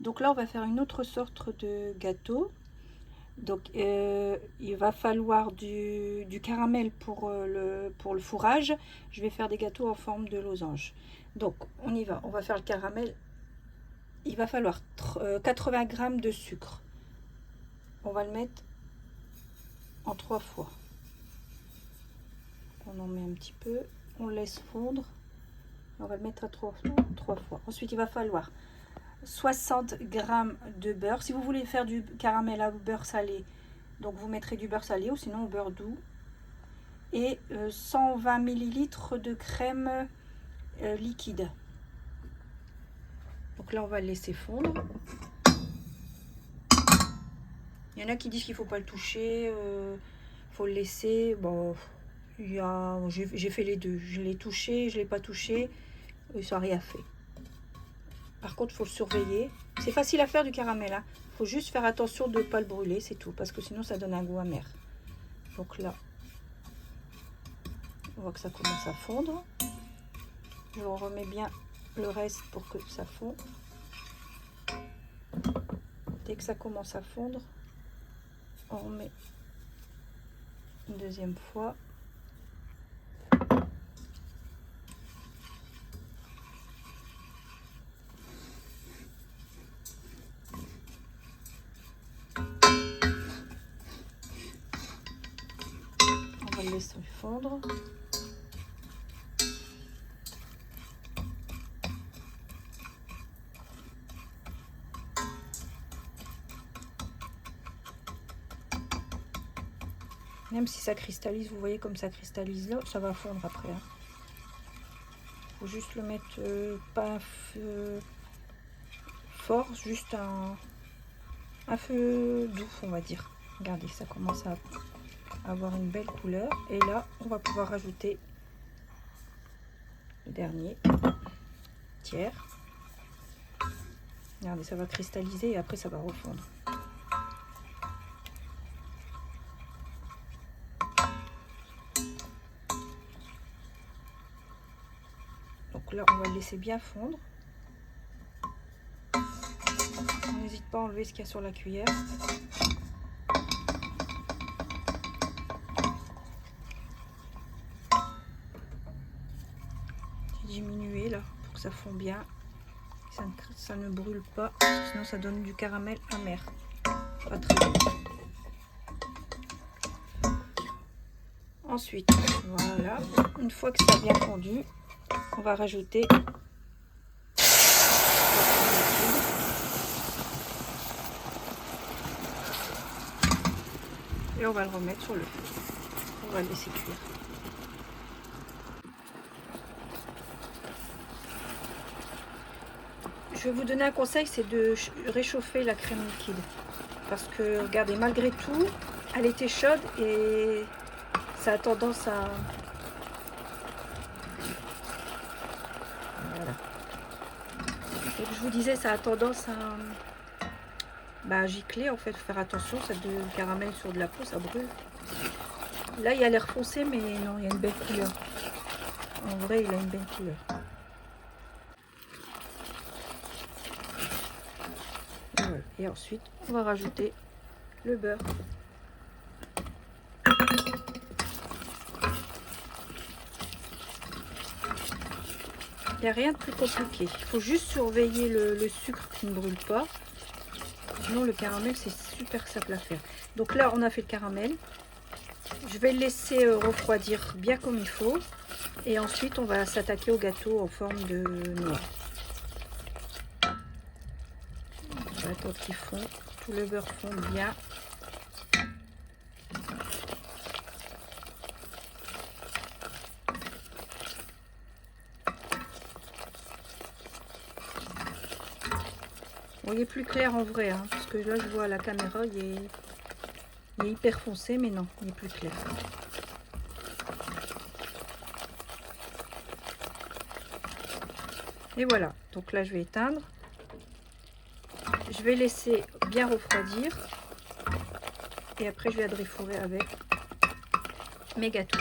Donc là, on va faire une autre sorte de gâteau. Donc il va falloir du caramel pour le fourrage. Je vais faire des gâteaux en forme de losange. Donc on y va, on va faire le caramel. Il va falloir 80 g de sucre. On va le mettre en 3 fois. On en met un petit peu, on le laisse fondre. On va le mettre à 3 fois. Ensuite il va falloir 60 g de beurre. Si vous voulez faire du caramel à beurre salé, donc vous mettrez du beurre salé ou sinon au beurre doux. Et 120 ml de crème liquide. Donc là on va le laisser fondre. Il y en a qui disent qu'il ne faut pas le toucher, faut le laisser. Bon, j'ai fait les deux. Je l'ai touché, je ne l'ai pas touché, et ça n'a rien fait. Par contre, il faut le surveiller. C'est facile à faire du caramel. Hein. Faut juste faire attention de ne pas le brûler, c'est tout. Parce que sinon, ça donne un goût amer. Donc là, on voit que ça commence à fondre. Je remets bien le reste pour que ça fonde. Dès que ça commence à fondre, on remet une deuxième fois. On va le laisser fondre. Même si ça cristallise, vous voyez comme ça cristallise là, ça va fondre après. Hein. Faut juste le mettre pas un feu fort, juste un feu doux, on va dire. Regardez, ça commence à avoir une belle couleur. Et là, on va pouvoir rajouter le dernier tiers. Regardez, ça va cristalliser et après ça va refondre. Donc là, on va le laisser bien fondre. N'hésite pas à enlever ce qu'il y a sur la cuillère. J'ai diminué là pour que ça fonde bien. Ça ne brûle pas, sinon ça donne du caramel amer. Pas très bon. Ensuite, voilà, une fois que ça a bien fondu, on va rajouter et on va le remettre sur le feu. On va le laisser cuire. Je vais vous donner un conseil, c'est de réchauffer la crème liquide. Parce que, regardez, malgré tout, elle était chaude et ça a tendance à... Voilà. Donc, je vous disais, ça a tendance à gicler, en fait. Faut faire attention, ça de caramel sur de la peau, ça brûle. Là, il a l'air foncé, mais non, il y a une belle couleur. En vrai, il a une belle couleur. Voilà. Et ensuite, on va rajouter le beurre. Il n'y a rien de plus compliqué. Il faut juste surveiller le sucre qui ne brûle pas. Sinon, le caramel, c'est super simple à faire. Donc là, on a fait le caramel. Je vais le laisser refroidir bien comme il faut. Et ensuite, on va s'attaquer au gâteau en forme de noix. On va attendre qu'il fond. Tout le beurre fond bien. Bon, il est plus clair en vrai, hein, parce que là, je vois à la caméra, il est hyper foncé, mais non, il est plus clair. Et voilà, donc là, je vais éteindre. Je vais laisser bien refroidir. Et après, je viendrai fourrer avec mes gâteaux.